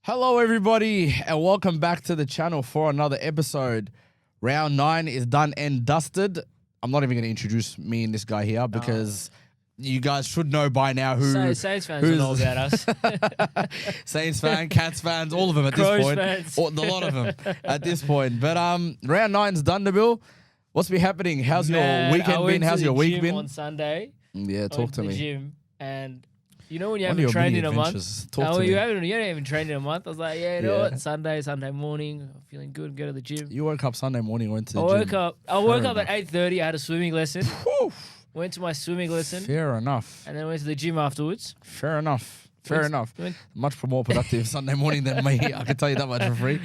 Hello, everybody, and welcome back to the channel for another episode. Round 9 is done and dusted. I'm not even going to introduce me and this guy here because you guys should know by now who... Saints fans will know about us. Saints fans, Cats fans, all of them at this Crows point. fans. Or a lot of them at this point. But round 9's done, Nabil. What's been happening? How's your weekend been? How's your week been? On Sunday. Yeah, talk to me. Gym, and you know when you haven't trained in a month? Talk to me. You haven't even trained in a month. I was like, you know what? Sunday morning, I'm feeling good, go to the gym. You woke up Sunday morning, went to the gym. I woke up at 8:30. I had a swimming lesson. Went to my swimming lesson. Fair enough. And then went to the gym afterwards. Fair enough. Much more productive Sunday morning than me. I can tell you that much for free.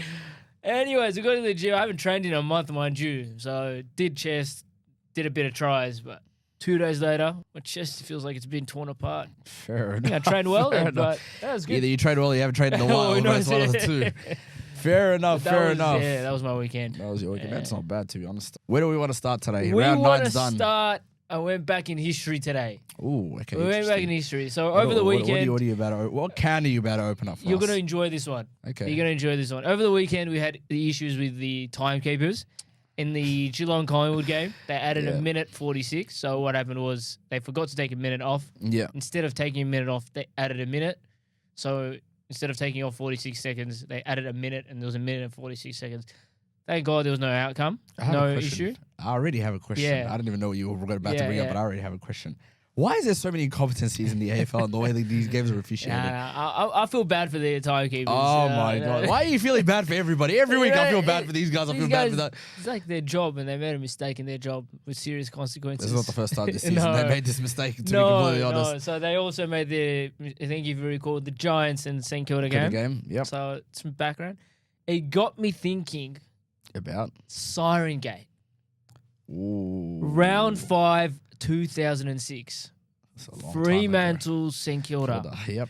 Anyways, we go to the gym. I haven't trained in a month, mind you. So did chest, did a bit of tries, but 2 days later, my chest feels like it's been torn apart. Fair enough. I trained well then, but that was good. Either you trained well or you haven't trained in a while. One of the two. Fair enough. Yeah, that was my weekend. That was your weekend. That's not bad, to be honest. Where do we want to start today? We Round want 9's to done. start. I went back in history today. Ooh, okay. We went back in history. So over the weekend, what can are you about to open up for you're us? going to enjoy this one. Okay. You're going to enjoy this one. Over the weekend, we had the issues with the timekeepers. In the Geelong Collingwood game, they added a minute 46. So what happened was they forgot to take a minute off. Yeah. Instead of taking a minute off, they added a minute. So instead of taking off 46 seconds, they added a minute, and there was a minute and 46 seconds. Thank God there was no outcome, no issue. I already have a question. Yeah. I didn't even know what you were about to bring up, but I already have a question. Why is there so many incompetencies in the AFL and the way that these games are officiated? I feel bad for the timekeepers. Oh, my God. Why are you feeling bad for everybody? Every week I feel bad for these guys. I feel bad for that. It's like their job, and they made a mistake in their job with serious consequences. This is not the first time this season they made this mistake, to be completely honest. No, so they also made I think if you recall, the Giants and St.kilda game. Yep. So some background. It got me thinking about Siren Gate. Ooh. Round 5, 2006. Fremantle, St.kilda. Yep.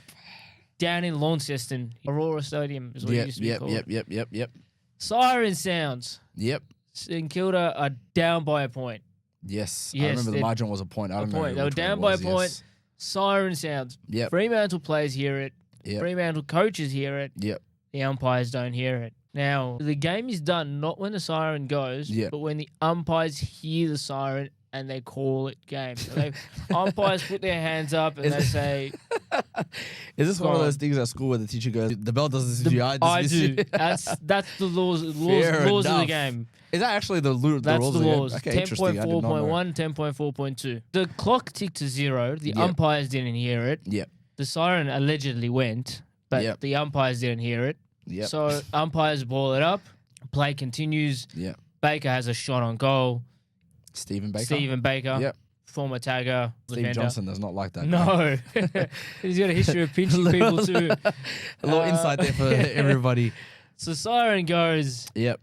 Down in Launceston, Aurora Stadium is what it used to be called. Yep. Siren sounds. Yep. St.kilda are down by a point. Yes. I remember the margin was a point. I don't know. They were down by a point. Yes. Siren sounds. Yep. Fremantle players hear it. Yep. Fremantle coaches hear it. Yep. The umpires don't hear it. Now, the game is done not when the siren goes, but when the umpires hear the siren and they call it game. So umpires put their hands up and they say... Is this one of those things at school where the teacher goes, the bell does this, I do. That's the laws of the game. Is that actually the rules? That's the laws. Okay, 10.4.1, 10.4.2. The clock ticked to 0. The umpires didn't hear it. Yep. The siren allegedly went, but the umpires didn't hear it. Yep. So umpires ball it up. Play continues. Yep. Baker has a shot on goal. Stephen Baker. Yep. Former tagger. Steve Johnson does not like that. No. He's got a history of pinching people too. A little insight there for everybody. So siren goes. Yep.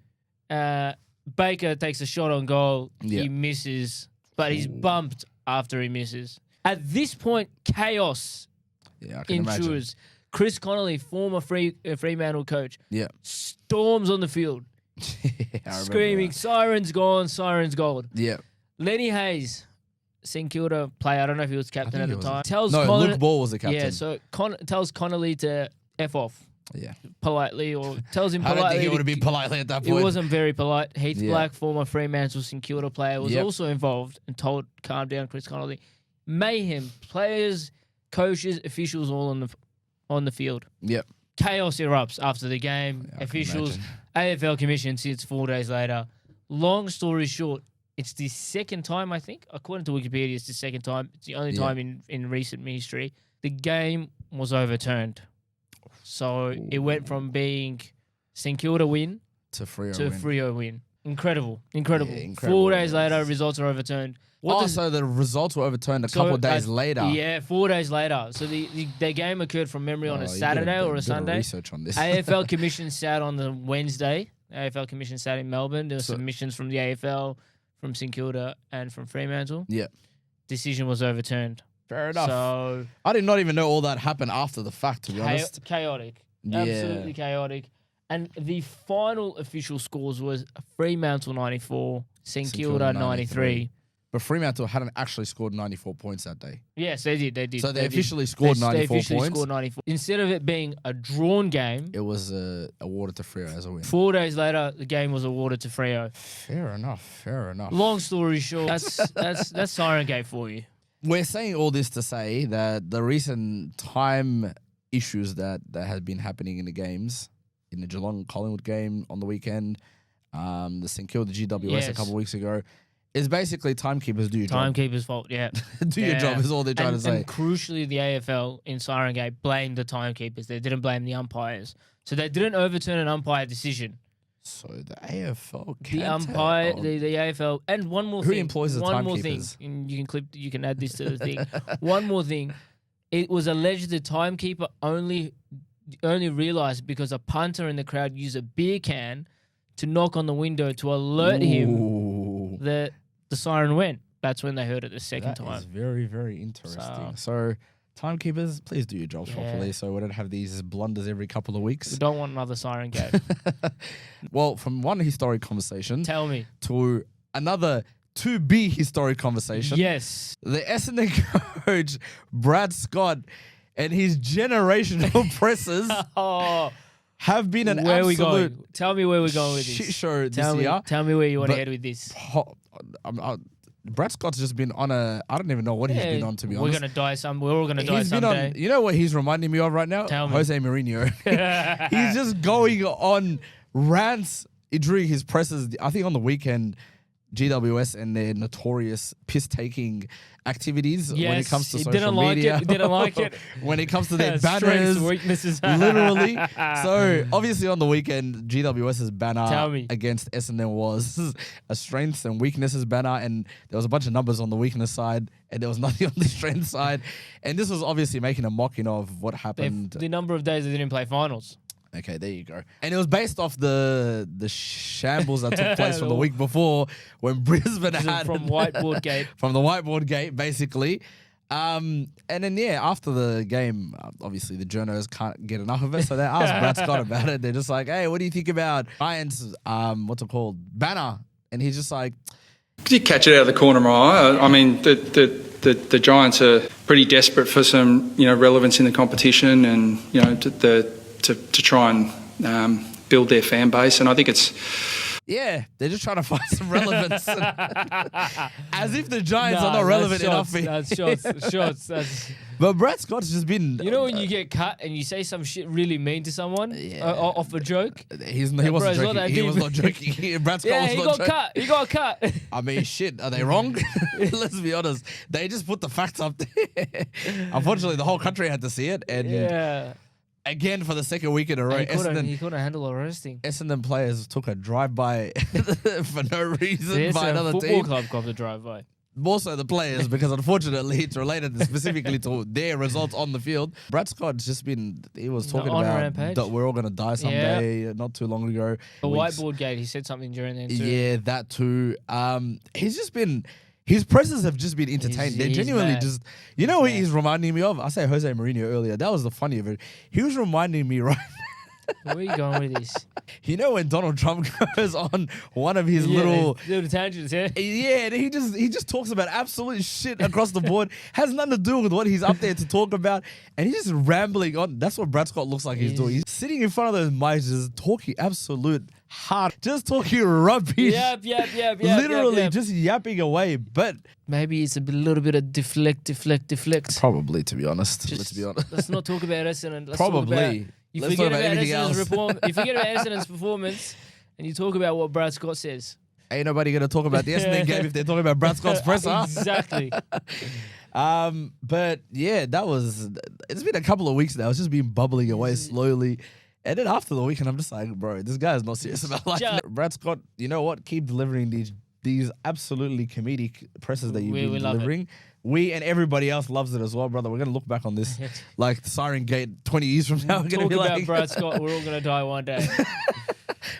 Baker takes a shot on goal. Yep. He misses, but he's bumped after he misses. At this point, chaos ensues. Chris Connolly, former Fremantle coach, storms on the field, screaming, "Sirens gone, sirens gold." Yeah. Lenny Hayes, St. Kilda player, I don't know if he was captain at the time. Luke Ball was the captain. Yeah, so tells Connolly to F off. Yeah. Politely, or tells him politely. I don't think he would have been politely at that point. It wasn't very polite. Heath Black, former Fremantle St. Kilda player, was also involved and told, calm down, Chris Connolly. Mayhem. Players, coaches, officials all on the field. Yep. Chaos erupts after the game. Officials, AFL commission sits 4 days later. Long story short, it's the second time, I think, according to Wikipedia, it's the second time. It's the only time in recent history. The game was overturned. So it went from being St. Kilda win to Freo win. Incredible. Yeah, 4 days later, results are overturned. So the results were overturned a couple of days later. Yeah, 4 days later. So the game occurred from memory on a Saturday or a Sunday. Research on this. AFL commission sat on the Wednesday. AFL commission sat in Melbourne. There were submissions from the AFL, from St. Kilda, and from Fremantle. Yeah. Decision was overturned. Fair enough. So I did not even know all that happened after the fact, to be honest. Chaotic. Yeah. Absolutely chaotic. And the final official scores was Fremantle 94, St. Kilda 93. but Fremantle hadn't actually scored 94 points that day. Yes, they did. They did. So they officially scored 94 They officially points. scored 94. Instead of it being a drawn game, It was awarded to Freo as a win. 4 days later, the game was awarded to Freo. Fair enough. Long story short, that's Siren Gate for you. We're saying all this to say that the recent time issues that have been happening in the games, in the Geelong Collingwood game on the weekend, the St.kilda GWS a couple of weeks ago, is basically timekeepers do your job. Timekeepers' fault, yeah. Do your job is all they're trying to say. And crucially, the AFL in Siren Gate blamed the timekeepers. They didn't blame the umpires. So they didn't overturn an umpire decision. So the AFL the umpire, the AFL, and one more thing. Who employs the One timekeepers? more thing. You can add this to the thing. One more thing. It was alleged the timekeeper only realized because a punter in the crowd used a beer can to knock on the window to alert him that the siren went. That's when they heard it the second time. That is very, very interesting. So timekeepers, please do your jobs properly so we don't have these blunders every couple of weeks. We don't want another Siren Gate. Well, from one historic conversation Tell me. to another to-be historic conversation. Yes. The Essendon coach, Brad Scott, and his generational pressers have been an where absolute we going? Tell me where we're going with this. shit show this Tell year. me where you want to head with this. Brad Scott's just been on I don't even know what he's been on, to be honest. We're all going to die He's been someday. on, you know what he's reminding me of right now? Tell me. Jose Mourinho. He's just going on rants during his presses. I think on the weekend, GWS and their notorious piss-taking activities when it comes to social media. Didn't like it. When it comes to their Strengths, banners. weaknesses. Literally. So, obviously on the weekend, GWS's banner Tell me. against Essendon was a strengths and weaknesses banner, and there was a bunch of numbers on the weakness side, and there was nothing on the strength side. And this was obviously making a mocking of what happened. The number of days they didn't play finals. Okay, there you go. And it was based off the shambles that took place from the week before when Brisbane had from Whiteboard Gate. From the Whiteboard Gate, basically. And then, after the game, obviously the journos can't get enough of it, so they asked Brad Scott about it. They're just like, hey, what do you think about Giants, banner? And he's just like... Did catch it out of the corner of my eye. I mean, the Giants are pretty desperate for some, relevance in the competition and, to try and build their fan base. And I think it's... Yeah, they're just trying to find some relevance. As if the Giants are not relevant enough. That's shots. But Brad Scott's just been... You know when you get cut and you say some shit really mean to someone off a joke? He wasn't joking. He was not joking. Brad Scott was not joking. He got cut. I mean, shit, are they wrong? Let's be honest. They just put the facts up there. Unfortunately, the whole country had to see it. And again, for the second week in a row, he couldn't handle arresting. Essendon players took a drive-by for no reason by another football team. club got the drive-by. More so the players, because unfortunately it's related specifically to their results on the field. Brad Scott's just been, he was talking about that we're all going to die someday, not too long ago. The Whiteboard Gate, he said something during then too. Yeah, that too. He's just been... His presses have just been entertaining. They're genuinely mad. just... You know what he's reminding me of? I say Jose Mourinho earlier. That was the funny of it. He was reminding me, right? Where are you going with this? You know when Donald Trump goes on one of his little tangents, yeah? Yeah, and he just talks about absolute shit across the board. Has nothing to do with what he's up there to talk about. And he's just rambling on. That's what Brad Scott looks like he's doing. He's sitting in front of those mics just talking absolute hard. Just talking rubbish. Yep. Literally just yapping away. But maybe it's a little bit of deflect. Probably, to be honest. Let's be honest. Let's not talk about Essendon. Probably. You forget about Essendon's performance and you talk about what Brad Scott says. Ain't nobody going to talk about the Essendon game if they're talking about Brad Scott's presser. Exactly. But yeah, it's been a couple of weeks now. It's just been bubbling away slowly. And then after the weekend, I'm just like, bro, this guy is not serious about life. Brad Scott, you know what? Keep delivering these absolutely comedic presses that you've been delivering. We and everybody else loves it as well, brother. We're going to look back on this like Siren Gate 20 years from now. We're going to be about Brad Scott. We're all going to die one day.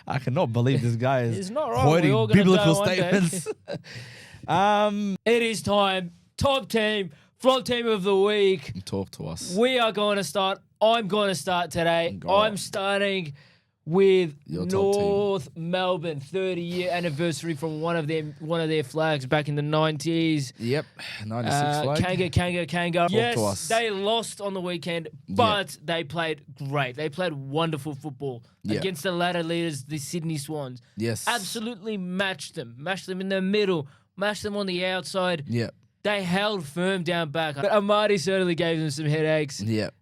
I cannot believe this guy is right. quoting biblical statements. It is time. Top team, flop team of the week. Talk to us. We are going to start. I'm going to start today. I'm starting with Your top team. North Melbourne 30-year anniversary from one of their flags back in the 90s. Yep, 96 flag. Kanga. to us. Yes, they lost on the weekend, but they played great. They played wonderful football against the ladder leaders, the Sydney Swans. Yes. Absolutely matched them in the middle, matched them on the outside. Yep. They held firm down back. But Amadi certainly gave them some headaches. Yep.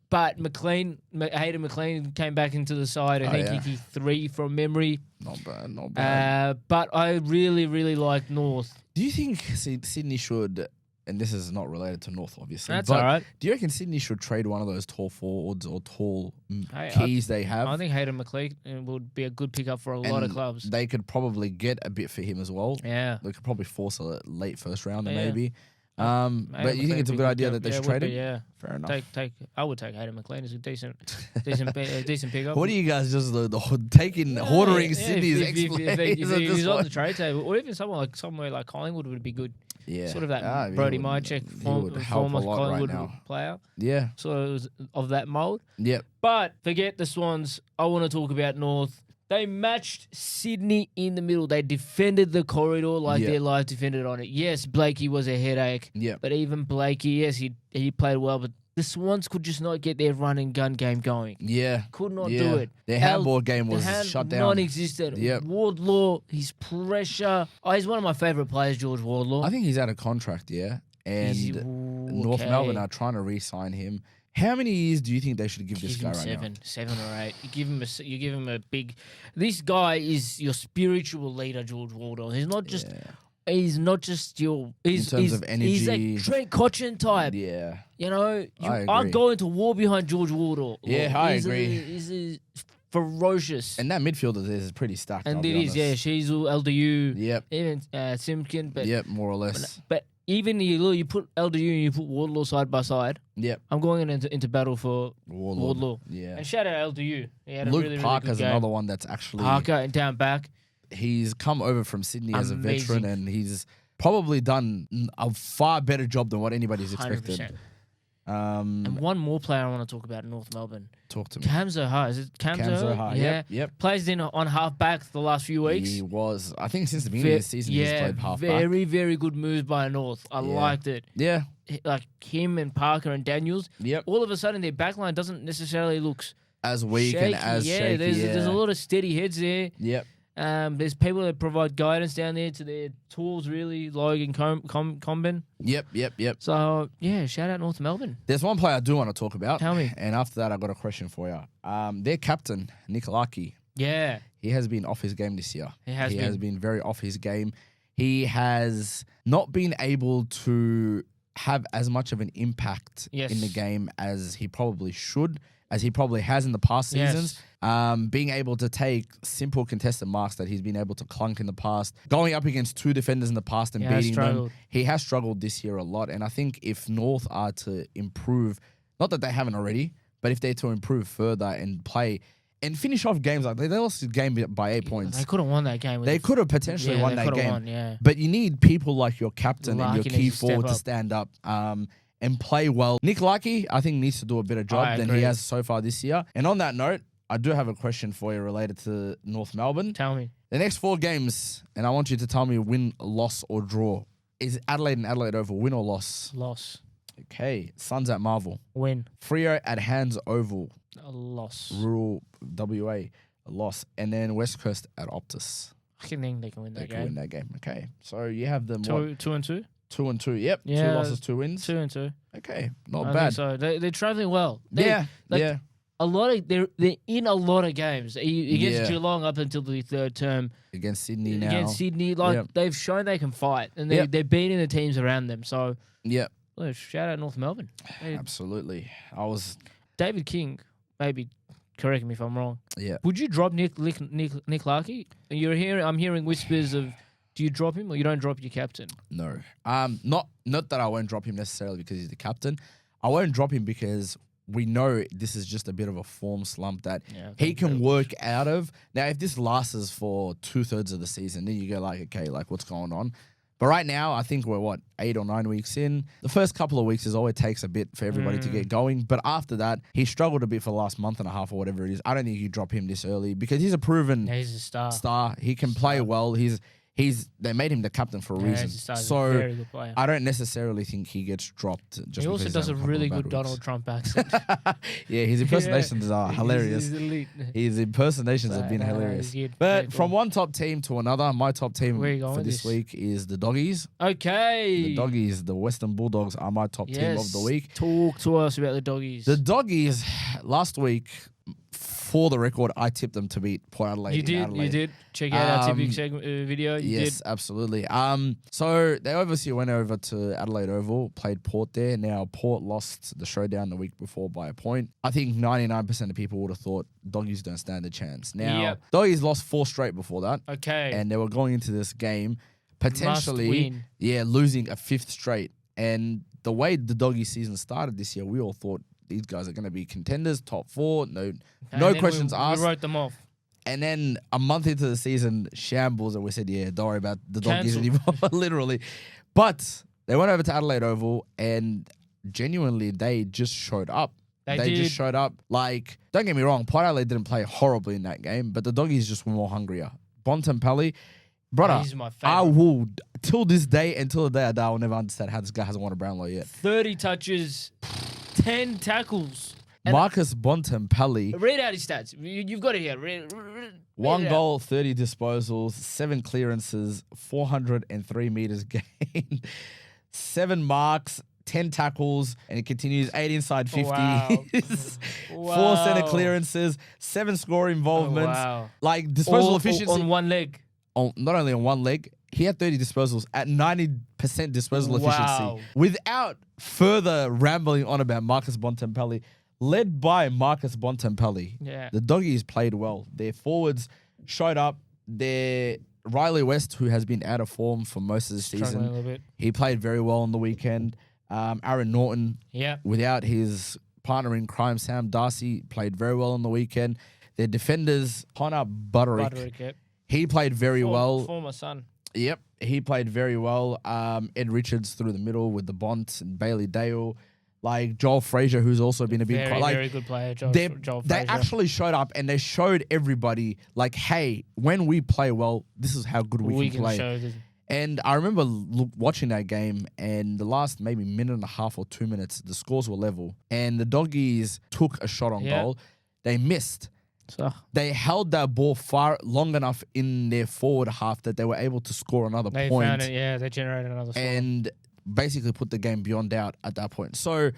But Hayden McLean came back into the side. I think he 3 from memory. Not bad. But I really, really like North. Do you think Sydney should, and this is not related to North, obviously. That's but all right. Do you reckon Sydney should trade one of those tall forwards or tall keys they have? I think Hayden McLean would be a good pickup for a lot of clubs. They could probably get a bit for him as well. Yeah. They could probably force a late first rounder, maybe. Hayden But you think it's a good idea that they should trade him? Yeah. Fair enough. I would take Hayden McLean as a decent pickup. What are you guys just taking, ordering Sydney's if he's on the trade table, or even somewhere like Collingwood would be good. Yeah. Sort of that Brody Mychek former Collingwood player. Yeah. Sort of that mould. Yep. But forget the Swans. I want to talk about North. They matched Sydney in the middle. They defended the corridor like their life depended on it. Yes, Blakey was a headache. Yeah. But even Blakey, yes, he played well, but the Swans could just not get their run and gun game going. Yeah. Could not do it. Their handball game was shut down. Non-existent. Yep. Wardlaw, his pressure. Oh, he's one of my favourite players, George Wardlaw. I think he's out of contract, and North Melbourne are trying to re-sign him. How many years do you think they should give this guy right now? 7 or 8. You give him a big. This guy is your spiritual leader, George Wardlaw. He's not just. He's not just your. In terms of energy, he's a Trent Cotchin type. Yeah. You know, I I'm going to war behind George Wardlaw. Yeah, I agree. He's ferocious. And that midfielder is pretty stacked. And it is, Shizu, LDU. Yep. Even Simkin. But yep, more or less. But even you put LDU and you put Wardlaw side by side. Yep. I'm going into battle for Wardlaw. Yeah. And shout out LDU. He had Luke a really, Parker's really good game. another one that's actually Parker and down back. He's come over from Sydney as a veteran, and he's probably done a far better job than what anybody's expected. 100%. And one more player I want to talk about in North Melbourne. Talk to me. Cam Zohar. Is it Cam Zohar? Yeah. Yep. Plays in on half back the last few weeks. He was, I think, since the beginning of the season, he's played half back. Very, very good moves by North. I liked it. Yeah. Like him and Parker and Daniels. Yep. All of a sudden, their backline doesn't necessarily look as weak shaky. and as shaky. There's a lot of steady heads there. Yep. There's people that provide guidance down there to their tools, really, Logan Comben. Yep. So, shout out North Melbourne. There's one player I do want to talk about. Tell me. And after that, I got a question for you. Their captain, Nikolaki. Yeah. He has been off his game this year. He has been very off his game. He has not been able to have as much of an impact in the game as he probably should, as he probably has in the past seasons. Being able to take simple contested marks that he's been able to clunk in the past, going up against 2 defenders in the past and beating them. He has struggled this year a lot. And I think if North are to improve, not that they haven't already, but if they're to improve further and play and finish off games like they lost the game by 8 points. They could have won that game. They could have potentially won that game. Won. But you need people like your captain and your key forward to stand up and play well. Nick Larkey, I think, needs to do a better job than he has so far this year. And on that note, I do have a question for you related to North Melbourne. Tell me. The next 4 games, and I want you to tell me win, loss, or draw. Is Adelaide and Adelaide Oval win or loss? Loss. Okay. Suns at Marvel. Win. Freo at Hands Oval. A loss. Rural WA. A loss. And then West Coast at Optus. I think they can win that game. They can win that game. Okay. So you have them 2 and 2? 2 and 2. Yep. Yeah, 2 losses, 2 wins. 2 and 2. Okay. Not I bad. think so. They're traveling well. Yeah. A lot of they're in a lot of games against Geelong up until the 3rd term. Against Sydney now. Against Sydney, they've shown they can fight, and they're beating the teams around them. So well, shout out North Melbourne. Absolutely. David King, maybe correct me if I'm wrong. Yeah. Would you drop Nick Larkey? I'm hearing whispers of, do you drop him or you don't drop your captain? No. Not that I won't drop him necessarily because he's the captain. I won't drop him because we know this is just a bit of a form slump that he can work out of. Now, if this lasts for 2/3 of the season, then you go like, okay, like what's going on? But right now, I think we're 8 or 9 weeks in. The first couple of weeks is always takes a bit for everybody to get going. But after that, he struggled a bit for the last month and a half or whatever it is. I don't think you drop him this early because he's a proven He's a star. He can play well. They made him the captain for a reason. He's a So very good player. I don't necessarily think he gets dropped. Just He also because does a having couple really of bad good weeks. Donald Trump accent. Yeah, his impersonations are hilarious. He's elite. His impersonations have been hilarious. But from one top team to another, my top team Where you going for with this this? week is the Doggies. Okay. The Doggies, the Western Bulldogs, are my top team of the week. Talk to us about the Doggies. The Doggies, last week, for the record, I tipped them to beat Port Adelaide. You did. Check out our tipping segment video. You yes, did. absolutely. So they obviously went over to Adelaide Oval, played Port there. Now Port lost the showdown the week before by a point. I think 99% of people would have thought Doggies don't stand a chance. Now Doggies lost 4 straight before that. Okay. And they were going into this game potentially, losing a 5th straight. And the way the Doggies season started this year, we all thought these guys are going to be contenders, top 4, no questions asked. We wrote them off. And then a month into the season, shambles, and we said, don't worry about the Doggies anymore, literally. But they went over to Adelaide Oval, and genuinely, they just showed up. They just showed up. Like, don't get me wrong, Port Adelaide didn't play horribly in that game, but the Doggies just were more hungrier. Bontempelli, brother, He's my favorite. I will, till this day, until the day I die, I will never understand how this guy hasn't won a Brownlow yet. 30 touches, 10 tackles. Marcus Bontempelli. Read out his stats. You've got it here. Read 1 goal, 30 disposals, 7 clearances, 403 meters gained, 7 marks, 10 tackles, and it continues 8 inside 50. Wow. 4 center clearances, 7 score involvements. Wow. Like disposal All efficiency. on one leg. Not only on one leg, he had 30 disposals at 90% disposal efficiency. Without further rambling on about Marcus Bontempelli, led by Marcus Bontempelli, the Doggies played well. Their forwards showed up. Their Riley West, who has been out of form for most of the season, a little bit. he played very well on the weekend. Aaron Norton, without his partner in crime, Sam Darcy, played very well on the weekend. Their defenders, Connor Butterick, he played very well. Former son. Yep, he played very well. Ed Richards through the middle with the Bont and Bailey Dale. Like Joel Frazier, who's also been a big player. Very good player, Joel they Frazier. actually showed up and they showed everybody, like, hey, when we play well, this is how good we can play. And I remember watching that game, and the last maybe minute and a half or 2 minutes, the scores were level. And the Doggies took a shot on goal. They missed. They held that ball far long enough in their forward half that they were able to score another point. They found it, they generated another score. And basically put the game beyond doubt at that point. So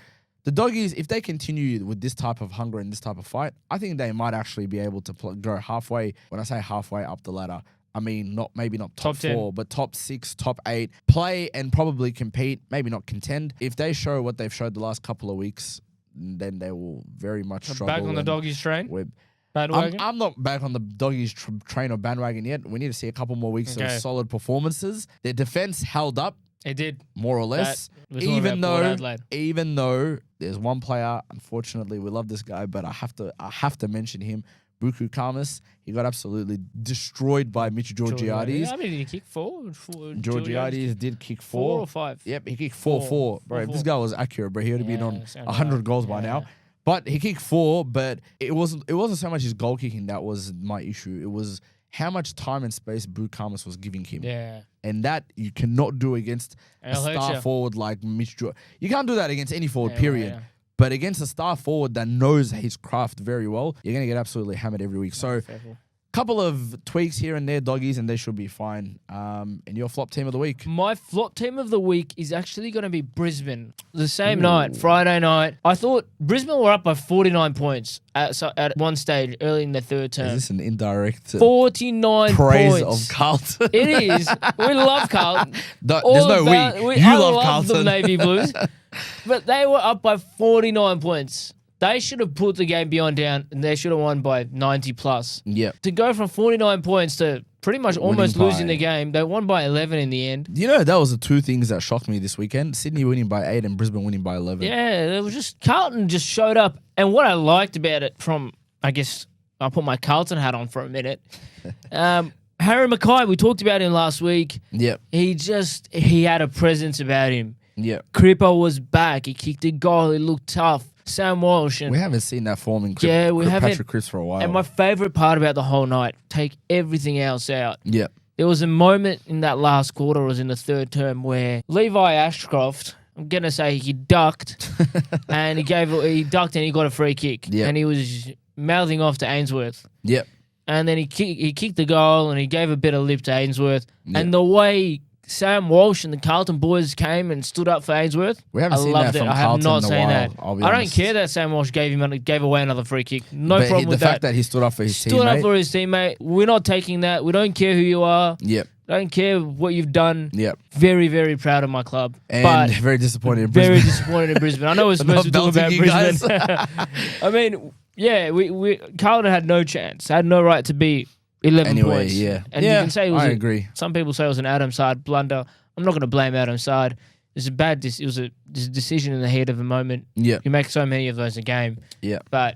the Doggies, if they continue with this type of hunger and this type of fight, I think they might actually be able to go halfway. When I say halfway up the ladder, I mean maybe not top 4, but top 6, top 8. Play and probably compete, maybe not contend. If they show what they've showed the last couple of weeks, then they will very much struggle. Back on the Doggies train? I'm not back on the Doggies train or bandwagon yet. We need to see a couple more weeks of solid performances. Their defense held up. It did. More or less. Even though there's one player, unfortunately, we love this guy, but I have to mention him. Buku Kamas, he got absolutely destroyed by Mitch Georgiades. I mean, did he kick 4? Georgiades did kick 4. 4 or 5? Yep, he kicked 4. Bro, if this guy was accurate, bro, he would have been on 100 goals by now. But he kicked 4, but it wasn't so much his goal kicking that was my issue. It was how much time and space Buku Kamas was giving him. Yeah. And that you cannot do against a star forward like Mitch George. You can't do that against any forward, period. Yeah. But against a star forward that knows his craft very well, you're going to get absolutely hammered every week. So, couple of tweaks here and there, Doggies, and they should be fine. And your flop team of the week? My flop team of the week is actually going to be Brisbane. The same night, Friday night. I thought Brisbane were up by 49 points at one stage early in the third term. Is this an indirect 49 praise points of Carlton? It is. We love Carlton. There's no we. You love Carlton. The Navy Blues. But they were up by 49 points. They should have put the game beyond down, and they should have won by 90 plus. Yep. To go from 49 points to pretty much almost losing the game, they won by 11 in the end. You know, that was the two things that shocked me this weekend. Sydney winning by 8 and Brisbane winning by 11. Yeah, it was just Carlton just showed up. And what I liked about it from, I guess, I'll put my Carlton hat on for a minute. How Harry Mackay, we talked about him last week. Yep. He had a presence about him. Yep. Cripper was back. He kicked a goal. He looked tough. Sam Walsh. And We haven't seen that form in we haven't. Patrick Cripps for a while. And my favourite part about the whole night, take everything else out. Yep. There was a moment in that last quarter, or was in the third term, where Levi Ashcroft, I'm going to say he ducked, and he ducked and he got a free kick. Yep. And he was mouthing off to Ainsworth. Yep. And then he kicked the goal and he gave a bit of lip to Ainsworth. Yep. And the way Sam Walsh and the Carlton boys came and stood up for Ainsworth, We haven't I seen loved that from it. I have Carlton not in a seen while, that. I'll be I don't honest. care that Sam Walsh gave away another free kick. No But problem with the that. fact that he stood up for his Stood up teammate. for his teammate. We're not taking that. We don't care who you are. Yep. Don't care what you've done. Yep. Very, very proud of my club. And but very disappointed in very Brisbane. disappointed in Brisbane. I know we're supposed to talk about belting you guys. Brisbane. I mean, yeah, we Carlton had no chance. Had no right to be 11 Anyway, points. yeah. And Yeah, you can say it was I agree. Some people say it was an Adams side blunder. I'm not going to blame Adams side. It was a bad. It was a decision in the heat of a moment. Yep. You make so many of those a game. Yep. But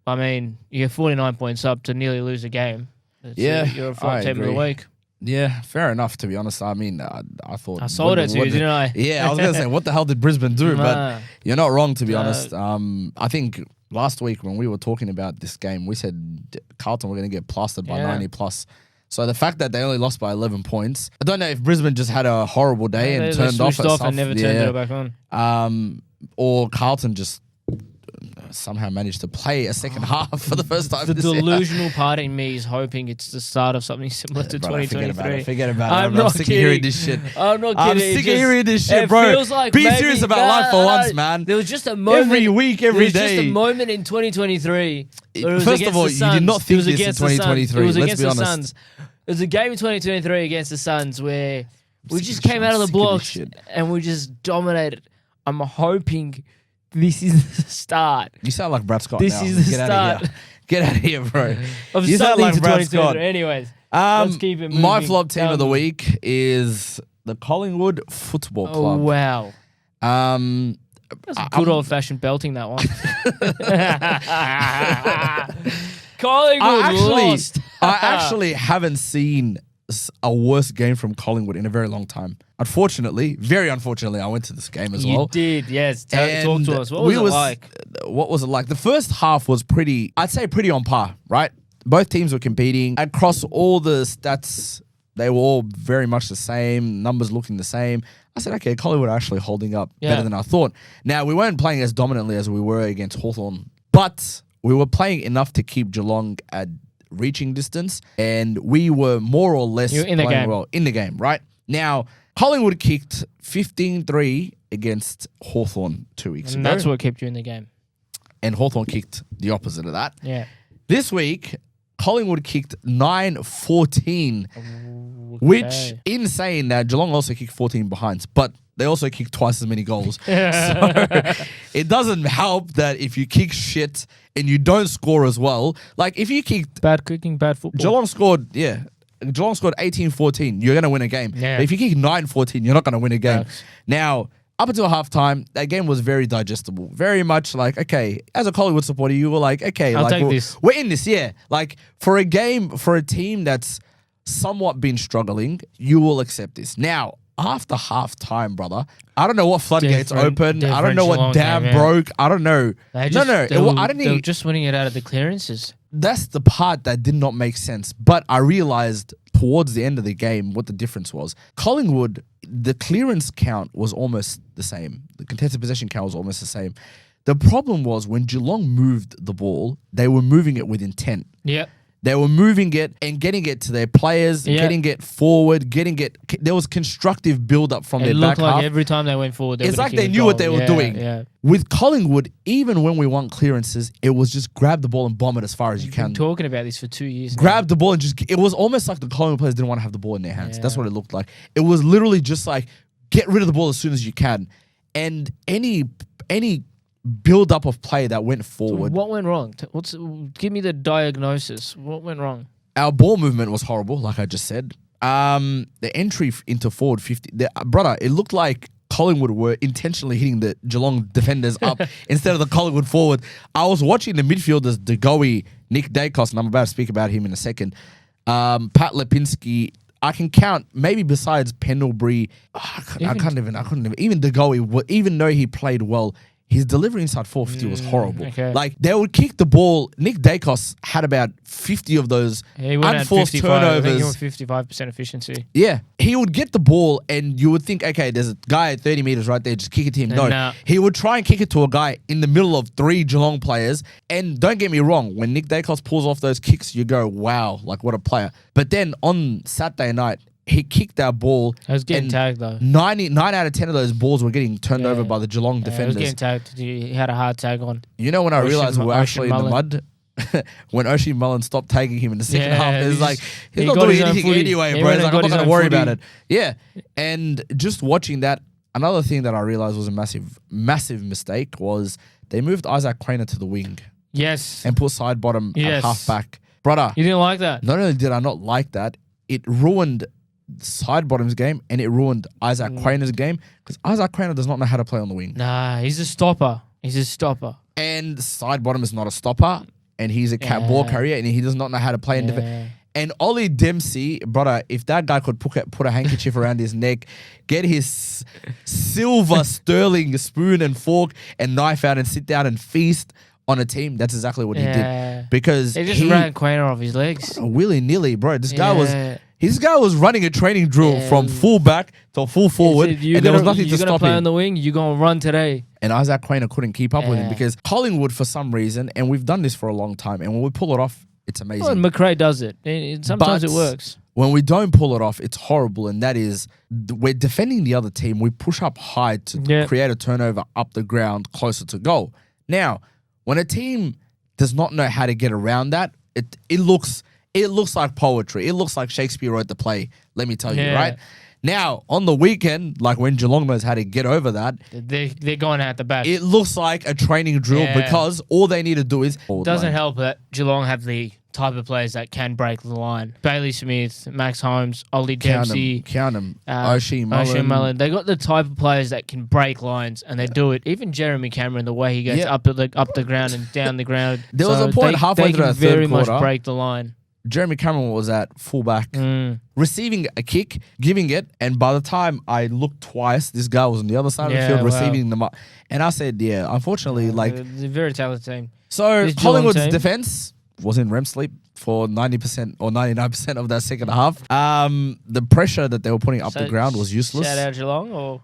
I mean, you get 49 points up to nearly lose a game. Yeah, you're a I flop team of the agree. week. Yeah, fair enough, to be honest. I mean, I thought... I sold it to you, didn't I? Yeah, I was going to say, what the hell did Brisbane do? Nah. But you're not wrong, to be No. honest. I think last week when we were talking about this game, we said Carlton were going to get plastered by 90 plus. So the fact that they only lost by 11 points, I don't know if Brisbane just had a horrible day and They turned off switched at off stuff. and never turned it back on. Or Carlton just somehow managed to play a second half for the first time The this year. delusional part in me is hoping it's the start of something similar to Brother, 2023. Forget about it. I'm I'm not sick kidding. of hearing this shit. I'm not I'm kidding. sick of hearing this shit, bro. Feels like Be maybe- serious about life for once, man. There was just a moment. Every week, every there was day. just a moment in 2023. where it was First of against all, the you Suns. did not It think was this in against the Suns. 2023. It was Let's against be the honest. Suns. It was a game in 2023 against the Suns where we Sick just of came shit. out of the Sick of this blocks shit. and we just dominated. I'm hoping this is the start You sound like Brad Scott This now. is the Get out of start. here. Get out of here, bro. of You sound something like to Brad 2023. Scott. Anyways, let's keep it moving. My flop team of the week is the Collingwood Football Oh, Club. wow. Um, That's a good old-fashioned belting, that one. Collingwood lost. I actually haven't seen a worse game from Collingwood in a very long time. Unfortunately, very unfortunately, I went to this game as You well. did, yes. Talk And to us. What was it like? What was it like? The first half was I'd say pretty on par, right? Both teams were competing. Across all the stats, they were all very much the same, numbers looking the same. I said, okay, Collingwood are actually holding up better than I thought. Now, we weren't playing as dominantly as we were against Hawthorn, but we were playing enough to keep Geelong at reaching distance, and we were more or less You're in the playing game. well in the game, right? Now, Collingwood kicked 15-3 against Hawthorn 2 weeks And ago. that's what kept you in the game. And Hawthorn kicked the opposite of that. Yeah. This week, Collingwood kicked 9-14, which, in saying that, Geelong also kicked 14 behinds, but they also kicked twice as many goals. So it doesn't help that if you kick shit and you don't score as well. Like, if you kicked... Bad kicking, bad football. Geelong scored 18-14, you're going to win a game. Yeah. But if you kick 9-14, you're not going to win a game. Facts. Now, up until halftime, that game was very digestible. Very much like, okay, as a Collingwood supporter, you were like, okay, I'll like take this. we're in this, yeah. Like, for a team that's somewhat been struggling, you will accept this. Now, after halftime, brother, I don't know what floodgates opened. I don't know what dam broke. I don't know. They were just winning it out of the clearances. That's the part that did not make sense. But I realized towards the end of the game what the difference was. Collingwood, the clearance count was almost the same. The contested possession count was almost the same. The problem was when Geelong moved the ball, they were moving it with intent. Yep. They were moving it and getting it to their players, getting it forward, there was constructive build-up from their It back looked like half. every time they went forward, It's like they knew what they were doing. Yeah. With Collingwood, even when we won clearances, it was just grab the ball and bomb it as far as you We've can. been talking about this for 2 years. Grab the ball and just... It was almost like the Collingwood players didn't want to have the ball in their hands. Yeah. That's what it looked like. It was literally just like, get rid of the ball as soon as you can. And any build-up of play that went forward... What went wrong? Give me the diagnosis. What went wrong? Our ball movement was horrible, like I just said. The entry into forward 50... brother, it looked like Collingwood were intentionally hitting the Geelong defenders up instead of the Collingwood forward. I was watching the midfielders, De Goey, Nick Dacos, and I'm about to speak about him in a second. Pat Lipinski. I can count maybe besides Pendlebury. I couldn't even DeGoey. Even though he played well, his delivery inside 450 was horrible. Okay. Like they would kick the ball. Nick Dacos had about 50 of those He went at unforced 55. I think he turnovers. went 55% efficiency. Yeah, he would get the ball and you would think, okay, there's a guy at 30 meters right there, just kick it to him. No, Nah. he would try and kick it to a guy in the middle of 3 Geelong players. And don't get me wrong, when Nick Dacos pulls off those kicks, you go, wow, like what a player. But then on Saturday night, he kicked that ball. I was getting and tagged though. 9 out of 10 of those balls were getting turned over by the Geelong I was defenders. getting tagged. He had a hard tag on. You know when I Ocean realized we were Ocean actually in the mud? When Oshie Mullen stopped tagging him in the second half, it's like, he's he not got doing his own anything footy. anyway, He bro. went He's and like, I'm got not his going to own worry footy. about it. Yeah. And just watching that, another thing that I realized was a massive mistake was they moved Isaac Craner to the wing Yes. and put side bottom Yes. at half back. Brother, You didn't like that? not only did I not like that, it ruined side bottom's game and it ruined Isaac Craner's game because Isaac Craner does not know how to play on the wing. Nah, he's a stopper. He's a stopper. And side bottom is not a stopper and he's a ball carrier and he does not know how to play in defense. And Ollie Dempsey, brother, if that guy could put a handkerchief around his neck, get his silver sterling spoon and fork and knife out and sit down and feast on a team, that's exactly what he did. Because He just ran Quainer off his legs. willy-nilly, bro. This guy was running a training drill from full back to full forward, and there was nothing to stop You're going to play him. on the wing, you're going to run today. And Isaac Quainer couldn't keep up with him because Collingwood, for some reason, and we've done this for a long time, and when we pull it off, it's amazing. Well, and McRae does it. Sometimes But it works. when we don't pull it off, it's horrible, and that is we're defending the other team. We push up high to create a turnover up the ground closer to goal. Now, when a team does not know how to get around that, it looks like poetry. It looks like Shakespeare wrote the play. Let me tell you, right? Now, on the weekend, like when Geelong knows how to get over that, They're going out the back. it looks like a training drill because all they need to do is... Doesn't help that Geelong have the type of players that can break the line. Bailey Smith, Max Holmes, Ollie Dempsey. Count them. Oshie Mullen. They got the type of players that can break lines, and they do it. Even Jeremy Cameron, the way he goes up the ground and down the ground. There was a point halfway through that third very much quarter. break the line. Jeremy Cameron was at fullback, receiving a kick, giving it, and by the time I looked twice, this guy was on the other side of the field receiving them up. And I said, unfortunately, It's a very talented team. So This Geelong Collingwood's team- defense was in REM sleep for 90% or 99% of that second half. The pressure that they were putting up the ground was useless. Shout out Geelong, or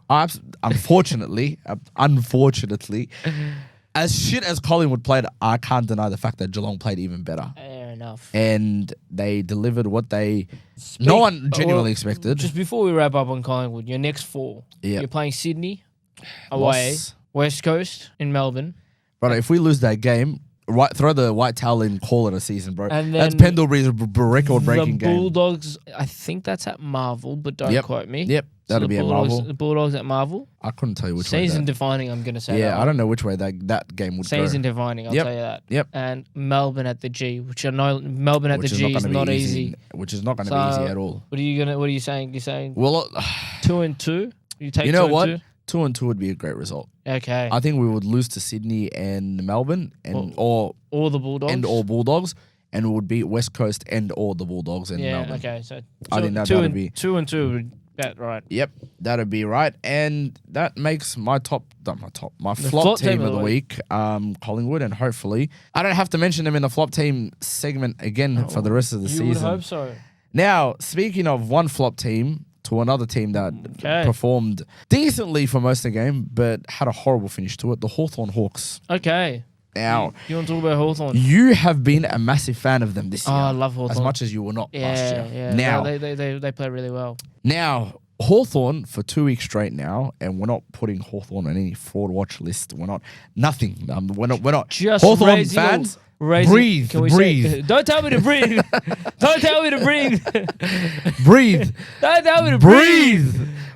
Unfortunately, as shit as Collingwood played, I can't deny the fact that Geelong played even better. fair enough. And they delivered what no one genuinely expected. Just before we wrap up on Collingwood, your next 4. Yeah. You're playing Sydney away, Loss. West Coast in Melbourne. Brother, if we lose that game, throw the white towel in, call it a season, bro. And That's then Pendlebury's record-breaking the game. Bulldogs, I think that's at Marvel, but don't quote me. Yep, that'll be at Marvel. The Bulldogs at Marvel. I couldn't tell you which way. Season defining, I'm going to say that. Yeah, I don't know which way that game would Season go. defining, I'll Yep. tell you that. Yep. And Melbourne at the G, which I know Melbourne at the G is not easy. Which is not going to be easy at all. What are you saying? You're saying Well, 2-2? You take you know 2-2? what? 2-2 would be a great result. Okay. I think we would lose to Sydney and Melbourne or the Bulldogs. and all Bulldogs, and it would be West Coast and all the Bulldogs and Melbourne. Okay. So I think that'd be 2-2. That right. Yep, that'd be right, and that makes my flop flop team of the week, Collingwood, and hopefully I don't have to mention them in the flop team segment again for the rest of the season. You would hope so. Now, speaking of one flop team to another team that performed decently for most of the game, but had a horrible finish to it, the Hawthorn Hawks. Okay. Now, You want to talk about Hawthorn? you have been a massive fan of them this year. Oh, I love Hawthorn. As much as you were not last year. Yeah. Now, No, they play really well. Now, Hawthorn for 2 weeks straight now, and we're not putting Hawthorn on any fraud watch list. We're not nothing. We're not. Just Hawthorn raising fans. Breathe. Breathe. Don't tell me to breathe. Don't tell me to breathe. Breathe. Don't tell me to Breathe.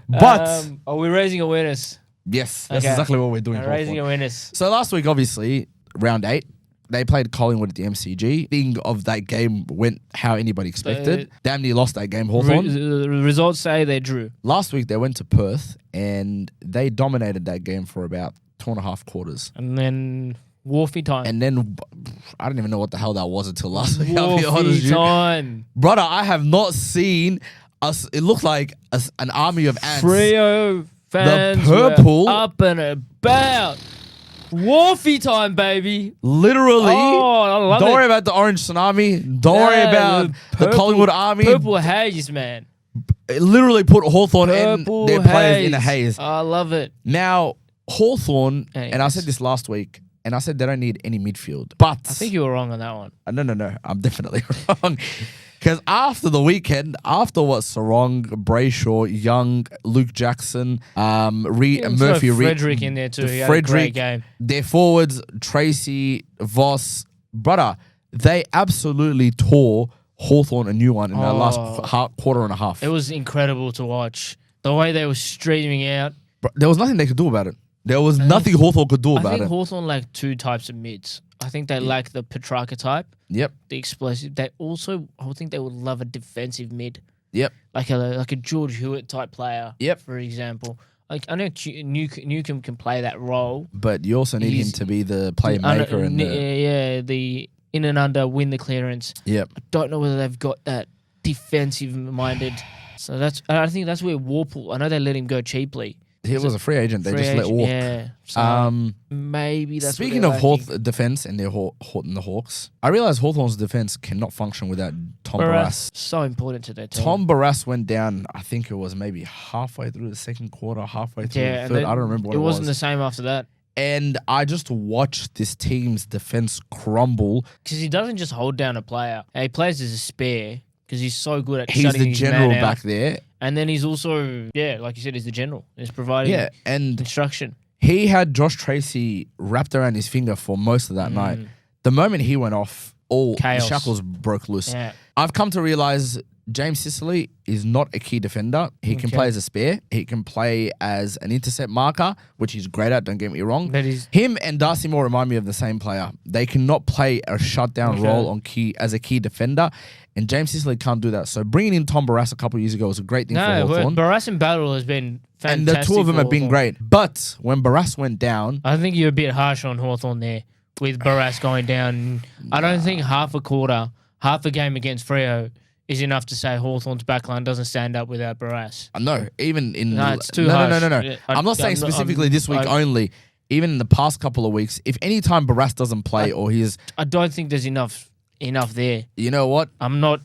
But are we raising awareness? yes, that's Okay. exactly what we're doing. We're raising Hawthorn. awareness. So last week, obviously, round 8. They played Collingwood at the MCG. Thing of that game went how anybody expected. Damn near lost that game, Hawthorn. The results say they drew. Last week, they went to Perth, and they dominated that game for about 2.5 quarters. And then Wolfie time. And then I don't even know what the hell that was until last week. I'll be honest with Wolfie you. time. Brother, I have not seen us. It looked like an army of ants. Freo fans purple- were up and about. Wolfie time, baby. Literally. Oh, I love don't it. worry about the orange tsunami. Don't worry about the Collingwood army. Purple haze, man. It literally put Hawthorn and Purple their players in a haze. I love it. Now, Hawthorn, Hey, and I said this last week, and I said they don't need any midfield. But I think you were wrong on that one. no, I'm definitely wrong. Because after the weekend, after what Sarong, Brayshaw, Young, Luke Jackson, Murphy, Frederick in there too. He had a great game. their forwards, Tracy, Voss, brother, they absolutely tore Hawthorn a new one in the last quarter and a half. It was incredible to watch. The way they were streaming out. There was nothing they could do about it. There was nothing Hawthorn could do I about think it. Hawthorn lack two types of mids. I think they lack the Petrarca type, Yep. the explosive. They also, I think they would love a defensive mid, Yep. like a George Hewitt type player. Yep. For example, like I know Newcomb can play that role. But you also need him He's- to be the playmaker and the in and under, win the clearance. Yep. I don't know whether they've got that defensive minded. So I think that's where Warple. I know they let him go cheaply. He was a free agent. They Free just let agent, walk. Yeah. So maybe that's Speaking what of they're lacking. defense and the Hawks, I realize Hawthorn's defense cannot function without Tom Barras. So important to their team. Tom Barras went down, I think it was maybe halfway through the second quarter, halfway through the and third. then I don't remember what it it wasn't the was. same after that And I just watched this team's defense crumble. because he doesn't just hold down a player. He plays as a spare because he's so good at He's shutting the his general man out. back there. And then he's also, like you said, he's the general. He's providing Yeah, and instruction. he had Josh Tracy wrapped around his finger for most of that night. The moment he went off, all the Chaos. shackles broke loose. Yeah. I've come to realize James Sicily is not a key defender. He can play as a spare. He can play as an intercept marker, which he's great at, don't get me wrong. But he's Him and Darcy Moore remind me of the same player. They cannot play a shutdown role on as a key defender, and James Sicily can't do that. So bringing in Tom Barras a couple of years ago was a great thing for Hawthorn. Barras and Battle has been And fantastic. the two of them for have been Hawthorn. great. But when Barras went down, I think you're a bit harsh on Hawthorn there with Barras going down. I don't think half a game against Freo is enough to say Hawthorn's backline doesn't stand up without Barras. no, even in No, it's too no, harsh. no. Yeah, I'm not saying I'm specifically this week only. Even in the past couple of weeks, if any time Barras doesn't play or he's, I don't think there's enough there. you know what, I'm not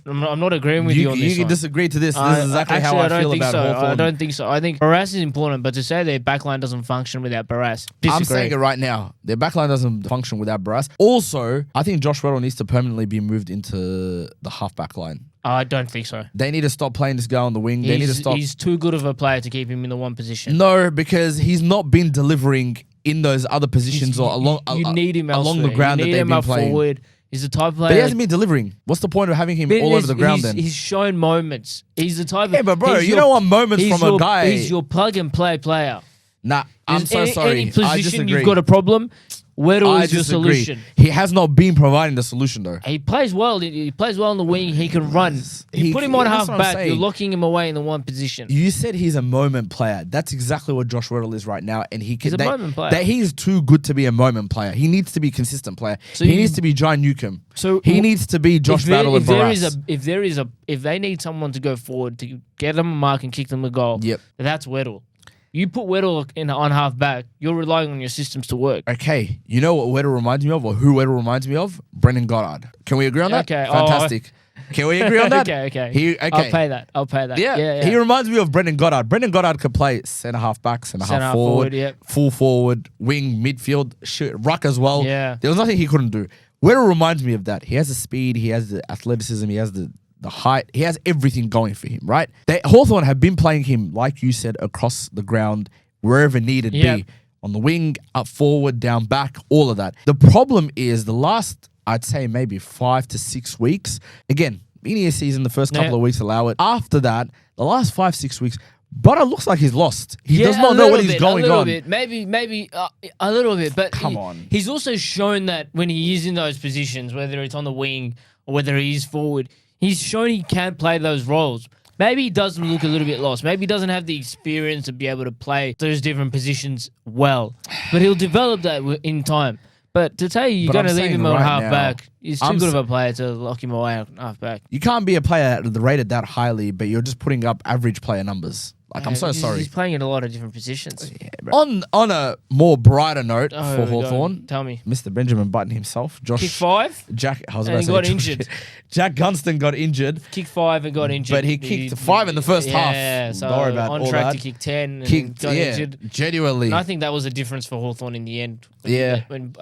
agreeing with you on this. you can one. disagree to this. This is exactly how I don't feel think about so. Hawthorn. I don't think so. I think Barras is important, but to say their backline doesn't function without Barras, I'm disagree. saying it right now. Their backline doesn't function without Barras. Also, I think Josh Weddle needs to permanently be moved into the half-back line. I don't think so. They need to stop playing this guy on the wing. They need to stop. He's too good of a player to keep him in the one position. No, because he's not been delivering in those other positions or along You need him along the elsewhere. ground You that need they've him been up playing. forward. He's the type of player. But he hasn't been delivering. What's the point of having him all over the ground then? He's shown moments. He's the type of. Yeah, but bro, he's you don't want moments he's from a your- guy. He's your plug and play player. Nah, I'm so sorry. Any I position disagree. you've got a problem, Weddle I is your disagree. solution. He has not been providing the solution though. He plays well. He plays well on the wing. He can run. You put him on that's half what I'm back. You're saying. locking him away in the one position. You said he's a moment player. That's exactly what Josh Weddle is right now, and he can. He's a moment player. That he's too good to be a moment player. He needs to be a consistent player. So he you- needs to be John Newcomb. So He needs to be Josh Battle and Barras. if they need someone to go forward to get them a mark and kick them a goal, Yep. that's Weddle. You put Weddle on half back, you're relying on your systems to work. Okay, you know what Weddle reminds me of, or who Weddle reminds me of? Brendan Goddard. Can we agree on that? Okay, Fantastic. Can we agree on that? Okay. I'll pay that. Yeah. He reminds me of Brendan Goddard. Brendan Goddard could play centre half back, centre half forward, yep. full forward, wing, midfield, ruck as well. Yeah. There was nothing he couldn't do. Weddle reminds me of that. He has the speed, he has the athleticism, he has the height, he has everything going for him, right? Hawthorn have been playing him, like you said, across the ground, wherever needed be. On the wing, up forward, down back, all of that. The problem is the last, I'd say maybe 5 to 6 weeks, again, beginning of season, the first couple of weeks allow it. After that, the last 5-6 weeks, Butter looks like he's lost. He does not know what he's going on. Maybe a little bit, but Come on. He's also shown that when he is in those positions, whether it's on the wing or whether he is forward, he's shown he can play those roles. Maybe he does look a little bit lost. Maybe he doesn't have the experience to be able to play those different positions well. But he'll develop that in time. But to tell you, you're But going to I'm leave saying him on right half now, back. He's too I'm good of a player to lock him away on half back. You can't be a player rated that highly, but you're just putting up average player numbers. Like, I'm so sorry. He's playing in a lot of different positions. Yeah, on a more brighter note for here we go. Hawthorn, Tell me. Mr. Benjamin Button himself, Josh. Kick 5? Jack, I was And about he to got say injured. Jack Gunston got injured. Kick 5 and got injured. But he kicked 5 in the first half. Yeah, so Don't worry about on all track that. to kick 10 and Kicked, got injured. genuinely. And I think that was a difference for Hawthorn in the end. Yeah. When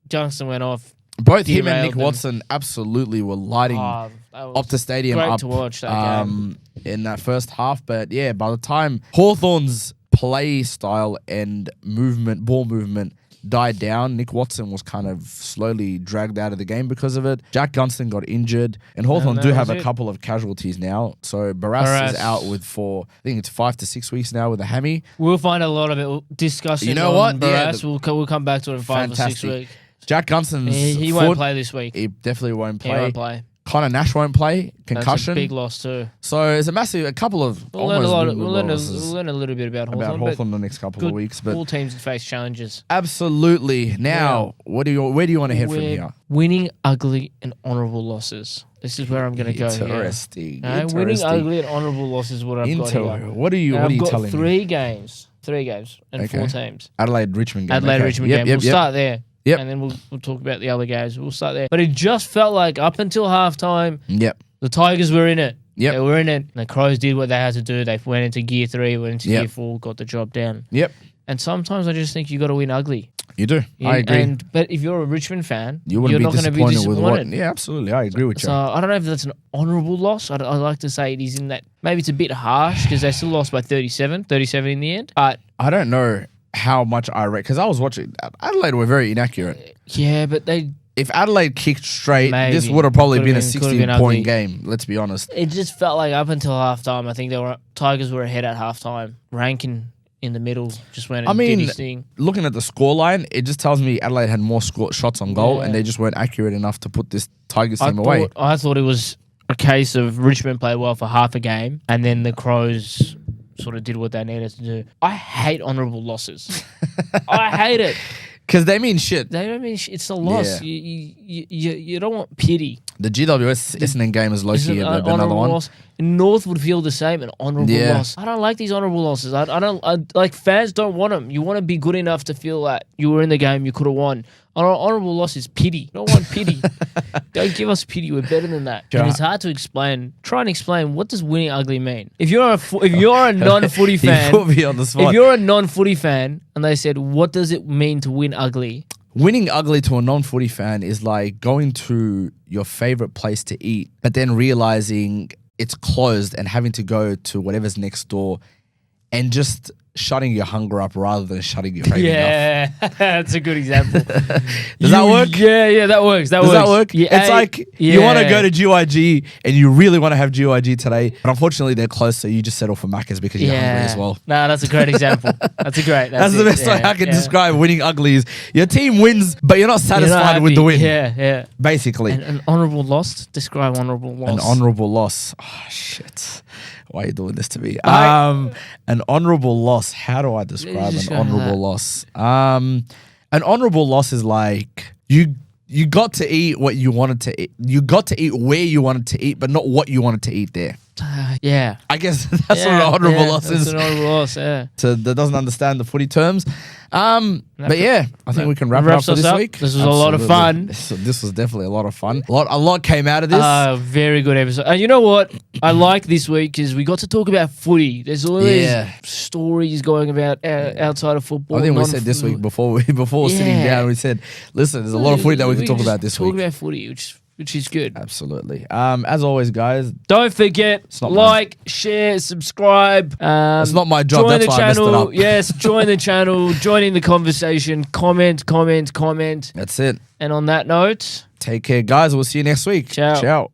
Johnston went off. Both him and derailed Nick them. Watson absolutely were lighting That was Optus Stadium great up to watch that game. in that first half. But yeah, by the time Hawthorn's play style and ball movement died down, Nick Watson was kind of slowly dragged out of the game because of it. Jack Gunston got injured, and Hawthorn do have a couple of casualties now. So Barras is out I think it's 5 to 6 weeks now with a hammy. We'll find a lot of it discussing. You know what? Barras. Yeah, we'll come back to it in 5 or 6 weeks. Jack Gunston's He won't play this week. He definitely won't play. He won't play. Connor Nash won't play. Concussion. That's a big loss too. So it's a couple of We'll learn losses a little bit about Hawthorn. Hawthorn the next couple of weeks. But all teams face challenges. Absolutely. Now, where do you want to head from here? Winning ugly and honourable losses. This is where I'm going to go here. Interesting. Winning ugly and honourable losses is what I've got here. What are you telling me? I've got 3 games and 4 teams. Richmond game. Richmond game. We'll start there. Yep. And then we'll talk about the other games. We'll start there. But it just felt like up until halftime, the Tigers were in it. Yep. They were in it. And the Crows did what they had to do. They went into gear 3, went into Yep. gear 4, got the job down. Yep. And sometimes I just think you got to win ugly. You do. I agree. But if you're a Richmond fan, you're not going to be disappointed. Yeah, absolutely. I agree with you. So I don't know if that's an honourable loss. I like to say it is in that. Maybe it's a bit harsh because they still lost by 37 in the end. But I don't know how much I read because I was watching. Adelaide were very inaccurate. Yeah, but if Adelaide kicked straight, Maybe. this would have probably been a Could've 16-point game. Let's be honest. It just felt like up until halftime, I think Tigers were ahead at halftime. Rankin in the middle just went and did his thing. Looking at the scoreline, it just tells me Adelaide had more shots on goal and they just weren't accurate enough to put this Tigers team away. I thought it was a case of Richmond played well for half a game and then the Crows sort of did what they needed to do. I hate honourable losses. I hate it. Because they mean shit. They don't mean shit. It's a loss. Yeah. You don't want pity. The GWS Essendon game is low-key another one. Loss. North would feel the same, an honourable loss. I don't like these honourable losses. Like fans don't want them. You want to be good enough to feel like you were in the game, you could have won. Honourable loss is pity. I don't want pity. Don't give us pity. We're better than that. Sure. And it's hard to explain. Try and explain, what does winning ugly mean? If you're a non-footy fan, you put me on the spot. If you're a non-footy fan and they said, what does it mean to win ugly? Winning ugly to a non-footy fan is like going to your favorite place to eat, but then realizing it's closed and having to go to whatever's next door and just shutting your hunger up rather than shutting your craving up. That's a good example. Does that work? Yeah, that works. Does that work? Yeah, it's like you want to go to GYG and you really want to have GYG today, but unfortunately they're closed, so you just settle for Macca's because you're hungry as well. No, that's a great example. That's the best way I can describe winning ugly is your team wins, but you're not satisfied with the win. Yeah. Basically. An honourable loss? Describe honourable loss. An honourable loss. Oh, shit. Why are you doing this to me? An honourable loss. How do I describe an honourable loss? An honourable loss is like you got to eat what you wanted to eat. You got to eat where you wanted to eat, but not what you wanted to eat there. Yeah. I guess that's what an honourable loss is. That's an honourable loss, yeah. So that doesn't understand the footy terms. But yeah, I think we can wrap it up for this week. This was a lot of fun. This was definitely a lot of fun. A lot came out of this. Very good episode. And you know what? I like this week because we got to talk about footy. There's all these stories going about outside of football. I think we said this week before sitting down, we said, listen, there's a lot of footy that we can talk about this week. Talk about footy, which is good. Absolutely. As always, guys, don't forget, share, subscribe. It's not my job. That's why I messed it up. Yes, join the channel, join in the conversation, comment. That's it. And on that note, take care, guys. We'll see you next week. Ciao.